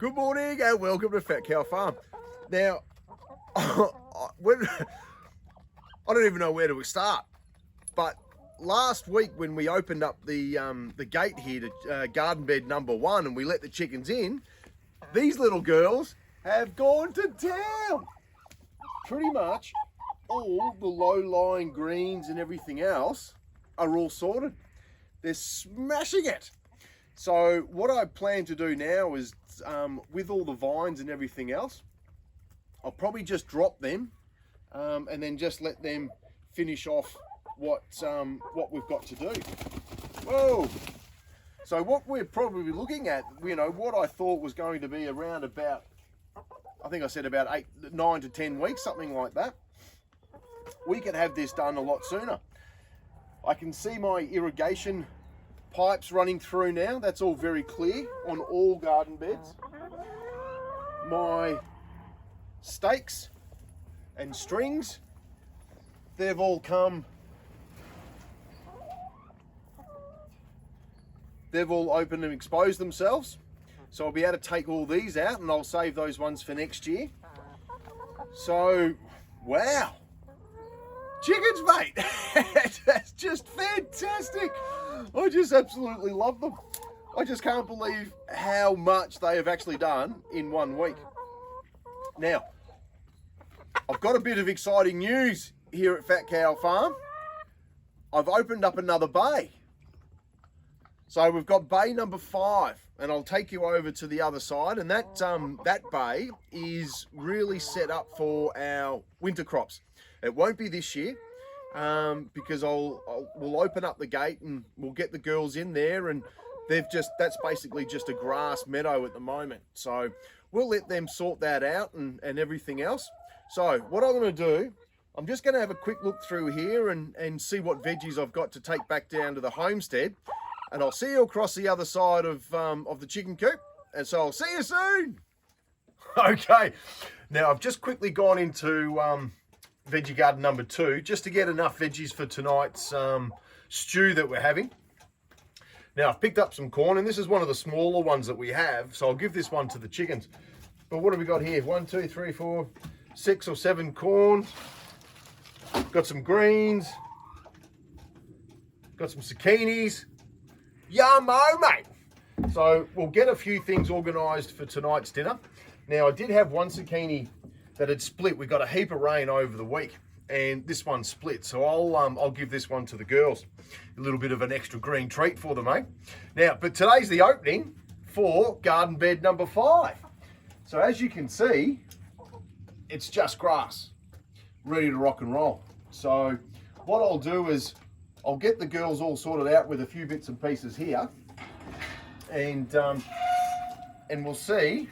Good morning and welcome to Fat Cow Farm. Now, I don't even know where to start, but last week when we opened up the gate here to garden bed number 1 and we let the chickens in, these little girls have gone to town. Pretty much all the low-lying greens and everything else are all sorted. They're smashing it. So what I plan to do now is, with all the vines and everything else, I'll probably just drop them and then just let them finish off what we've got to do. Whoa! So what we're probably looking at, what I thought was going to be around about, I think I said about 9 to 10 weeks, something like that. We could have this done a lot sooner. I can see my irrigation pipes running through now. That's all very clear on all garden beds. My stakes and strings, they've all come, they've all opened and exposed themselves. So I'll be able to take all these out and I'll save those ones for next year. So, wow. Chickens, mate. That's just fantastic. I just absolutely love them. I just can't believe how much they have actually done in 1 week. Now, I've got a bit of exciting news here at Fat Cow Farm. I've opened up another bay. So we've got bay number 5, and I'll take you over to the other side. And that bay is really set up for our winter crops. It won't be this year because we'll open up the gate and we'll get the girls in there, and that's basically just a grass meadow at the moment. So we'll let them sort that out and everything else. So what I'm going to do, I'm just going to have a quick look through here and see what veggies I've got to take back down to the homestead. And I'll see you across the other side of the chicken coop. And so I'll see you soon. Okay, now I've just quickly gone into veggie garden number 2 just to get enough veggies for tonight's stew that we're having. Now I've picked up some corn, and this is one of the smaller ones that we have, so I'll give this one to the chickens. But what have we got here? 1, 2, 3, 4, 6 or 7 corn. Got some greens. Got some zucchinis. Yummo, mate. So we'll get a few things organised for tonight's dinner. Now I did have one zucchini that had split. We got a heap of rain over the week, and this one split. So I'll give this one to the girls. A little bit of an extra green treat for them, eh? Now, but today's the opening for garden bed number 5. So as you can see, it's just grass, ready to rock and roll. So what I'll do is I'll get the girls all sorted out with a few bits and pieces here, and we'll see.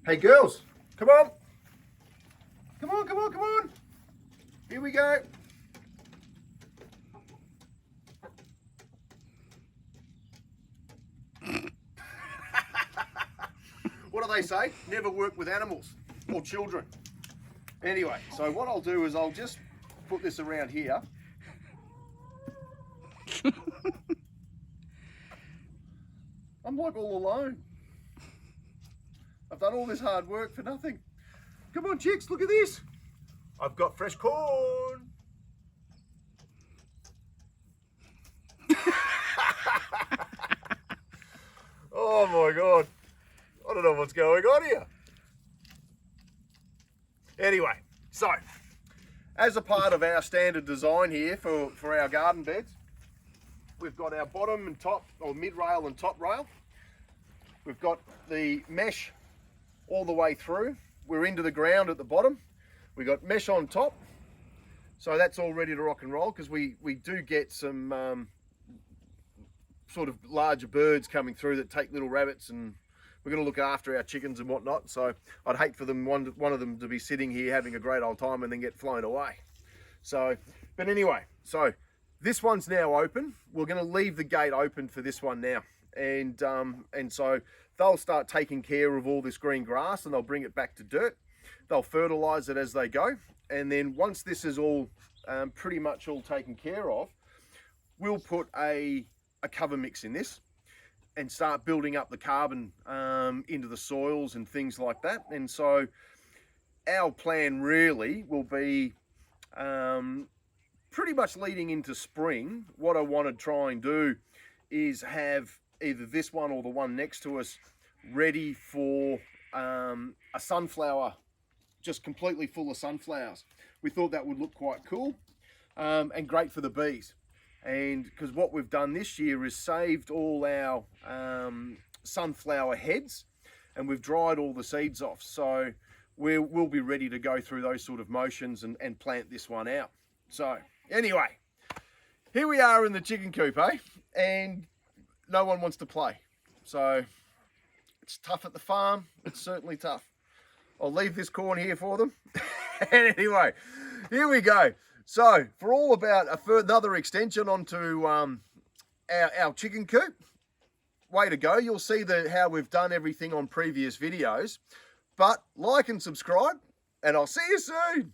Hey girls, come on. Come on, come on, come on. Here we go. What do they say? Never work with animals or children. Anyway, so what I'll do is I'll just put this around here. I'm like all alone. I've done all this hard work for nothing. Come on, chicks, look at this. I've got fresh corn. Oh my God. I don't know what's going on here. Anyway, so as a part of our standard design here for our garden beds, we've got our bottom and top, or mid rail and top rail. We've got the mesh all the way through. We're into the ground at the bottom. We've got mesh on top. So that's all ready to rock and roll, because we do get some sort of larger birds coming through that take little rabbits, and we're going to look after our chickens and whatnot. So I'd hate for them, one of them to be sitting here having a great old time and then get flown away. So, but anyway, so this one's now open. We're going to leave the gate open for this one now. And so they'll start taking care of all this green grass, and they'll bring it back to dirt. They'll fertilize it as they go. And then once this is all pretty much all taken care of, we'll put a cover mix in this. start building up the carbon into the soils and things like that. And so our plan really will be pretty much leading into spring. What I want to try and do is have either this one or the one next to us ready for a sunflower, just completely full of sunflowers. We thought that would look quite cool and great for the bees. And because what we've done this year is saved all our sunflower heads, and we've dried all the seeds off. So we'll be ready to go through those sort of motions and plant this one out. So anyway, here we are in the chicken coop, eh? And no one wants to play. So it's tough at the farm. It's certainly tough. I'll leave this corn here for them. Anyway, here we go. So for all about another extension onto our chicken coop, way to go. You'll see how we've done everything on previous videos. But like and subscribe, and I'll see you soon.